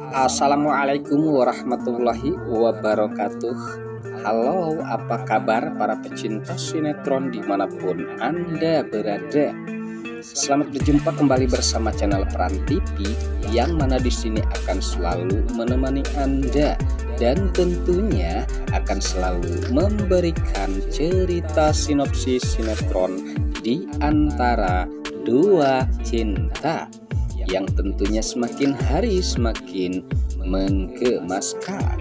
Assalamualaikum warahmatullahi wabarakatuh. Halo, apa kabar para pecinta sinetron dimanapun Anda berada? Selamat berjumpa kembali bersama channel Peran TV, yang mana di sini akan selalu menemani Anda dan tentunya akan selalu memberikan cerita sinopsis sinetron di antara dua cinta yang tentunya semakin hari semakin menggemaskan.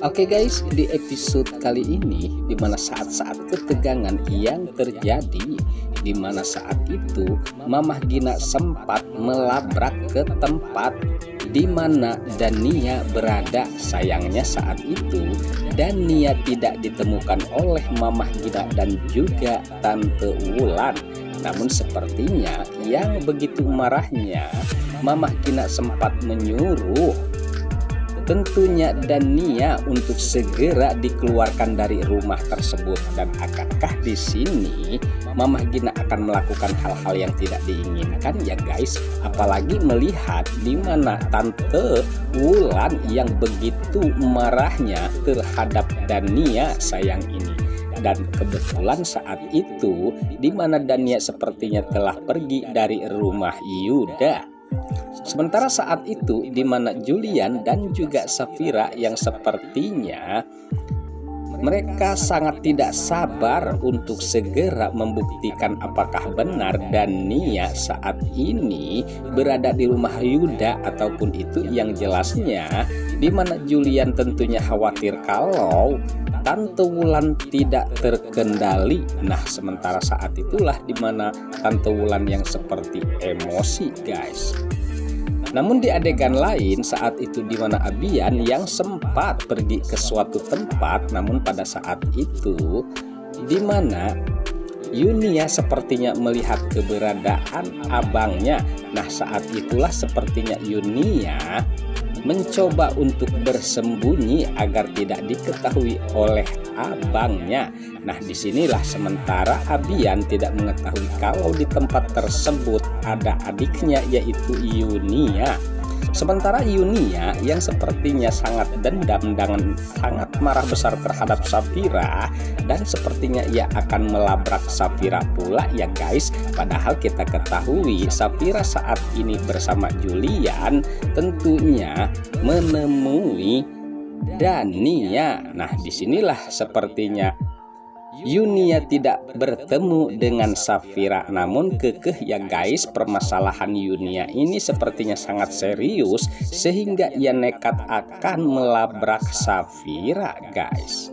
Oke guys, di episode kali ini dimana saat-saat ketegangan yang terjadi, dimana saat itu Mamah Gina sempat melabrak ke tempat dimana Dania berada. Sayangnya saat itu Dania tidak ditemukan oleh Mamah Gina dan juga Tante Wulan. Namun sepertinya yang begitu marahnya Mamah Gina sempat menyuruh tentunya Dania untuk segera dikeluarkan dari rumah tersebut. Dan akankah di sini Mamah Gina akan melakukan hal-hal yang tidak diinginkan ya guys? Apalagi melihat di mana Tante Wulan yang begitu marahnya terhadap Dania sayang ini. Dan kebetulan saat itu di mana Dania sepertinya telah pergi dari rumah Yuda. Sementara saat itu di mana Julian dan juga Safira yang sepertinya mereka sangat tidak sabar untuk segera membuktikan apakah benar Dania saat ini berada di rumah Yuda ataupun itu yang jelasnya di mana Julian tentunya khawatir kalau Tante Wulan tidak terkendali. Nah, sementara saat itulah dimana Tante Wulan yang seperti emosi, guys. Namun di adegan lain saat itu dimana Abian yang sempat pergi ke suatu tempat, namun pada saat itu dimana Yunia sepertinya melihat keberadaan abangnya. Nah, saat itulah sepertinya Yunia mencoba untuk bersembunyi agar tidak diketahui oleh abangnya. Nah, disinilah sementara Abian tidak mengetahui kalau di tempat tersebut ada adiknya yaitu Yunia. Sementara Yunia yang sepertinya sangat dendam dan sangat marah besar terhadap Safira, dan sepertinya ia akan melabrak Safira pula ya guys. Padahal kita ketahui Safira saat ini bersama Julian tentunya menemui Dania. Nah, disinilah sepertinya Yunia tidak bertemu dengan Safira, namun kekeh ya guys. Permasalahan Yunia ini sepertinya sangat serius sehingga ia nekat akan melabrak Safira guys.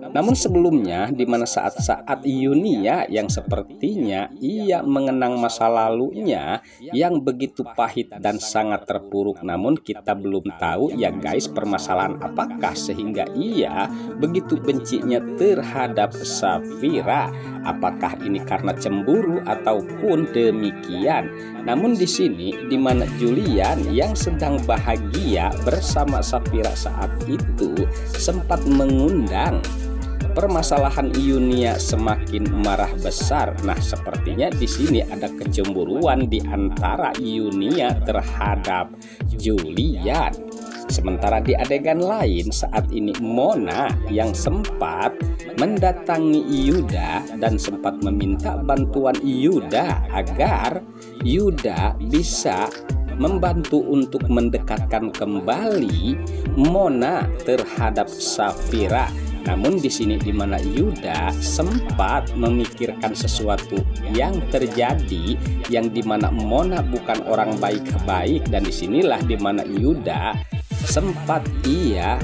Namun sebelumnya di mana saat-saat Yunia yang sepertinya ia mengenang masa lalunya yang begitu pahit dan sangat terpuruk, namun kita belum tahu ya guys permasalahan apakah sehingga ia begitu bencinya terhadap Safira. Apakah ini karena cemburu ataupun demikian? Namun di sini di mana Julian yang sedang bahagia bersama Safira saat itu sempat mengundang permasalahan Yunia semakin marah besar. Nah, sepertinya di sini ada kecemburuan di antara Yunia terhadap Julian. Sementara di adegan lain saat ini Mona yang sempat mendatangi Yuda dan sempat meminta bantuan Yuda agar Yuda bisa membantu untuk mendekatkan kembali Mona terhadap Safira. Namun di sini di mana Yuda sempat memikirkan sesuatu yang terjadi yang dimana Mona bukan orang baik-baik, dan disinilah dimana Yuda sempat ia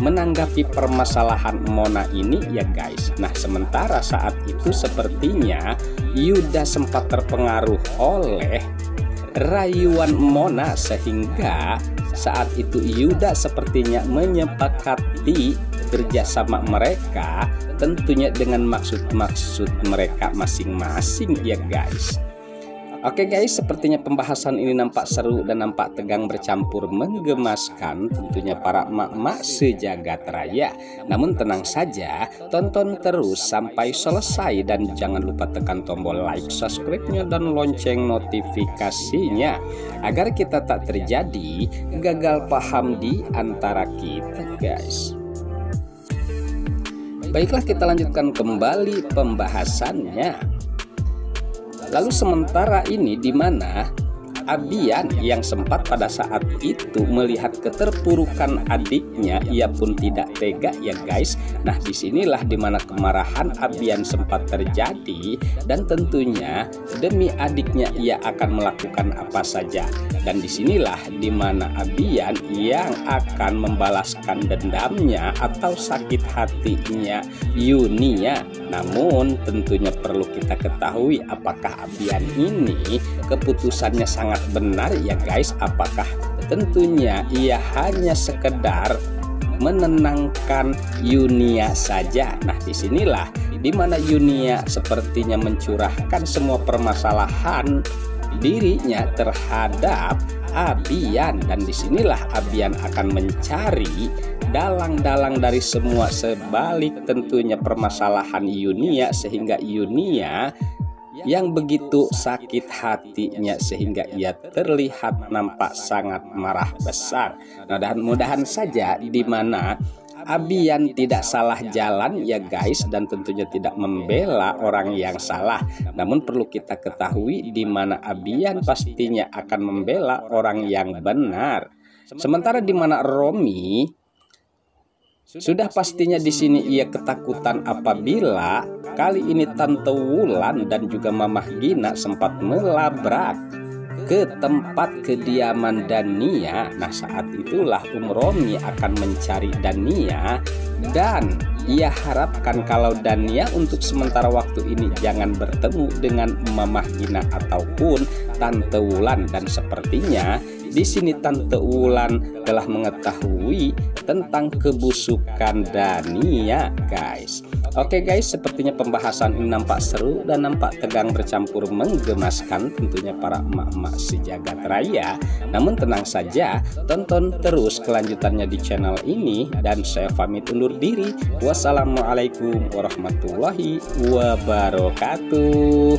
menanggapi permasalahan Mona ini ya guys. Nah, sementara saat itu sepertinya Yuda sempat terpengaruh oleh rayuan Mona sehingga saat itu Yuda sepertinya menyepakati kerjasama mereka tentunya dengan maksud-maksud mereka masing-masing ya guys. Oke guys, sepertinya pembahasan ini nampak seru dan nampak tegang bercampur menggemaskan tentunya para emak-emak sejagat raya. Namun tenang saja, tonton terus sampai selesai dan jangan lupa tekan tombol like, subscribe-nya dan lonceng notifikasinya agar kita tak terjadi gagal paham di antara kita guys. Baiklah, kita lanjutkan kembali pembahasannya. Lalu sementara ini di mana Abian yang sempat pada saat itu melihat keterpurukan adiknya, ia pun tidak tega ya guys. Nah disinilah dimana kemarahan Abian sempat terjadi, dan tentunya demi adiknya ia akan melakukan apa saja. Dan disinilah dimana Abian yang akan membalaskan dendamnya atau sakit hatinya Yunia. Namun tentunya perlu kita ketahui apakah Abian ini keputusannya sangat benar ya guys. Apakah tentunya ia hanya sekedar menenangkan Yunia saja. Nah disinilah dimana Yunia sepertinya mencurahkan semua permasalahan dirinya terhadap Abian, dan disinilah Abian akan mencari dalang-dalang dari semua sebalik tentunya permasalahan Yunia, sehingga Yunia yang begitu sakit hatinya sehingga ia terlihat nampak sangat marah besar. Nah dan mudahan saja dimana Abian tidak salah jalan ya guys, dan tentunya tidak membela orang yang salah. Namun perlu kita ketahui di mana Abian pastinya akan membela orang yang benar. Sementara di mana Romi sudah pastinya di sini ia ketakutan apabila kali ini Tante Wulan dan juga Mamah Gina sempat melabrak ke tempat kediaman Dania. Nah saat itulah Romi akan mencari Dania, dan ia harapkan kalau Dania untuk sementara waktu ini jangan bertemu dengan Mamah Gina ataupun Tante Wulan. Dan sepertinya di sini Tante Wulan telah mengetahui tentang kebusukan Dania guys. Oke guys, sepertinya pembahasan ini nampak seru dan nampak tegang bercampur menggemaskan tentunya para emak-emak sejagat raya. Namun tenang saja, tonton terus kelanjutannya di channel ini, dan saya pamit undur diri. Wassalamualaikum warahmatullahi wabarakatuh.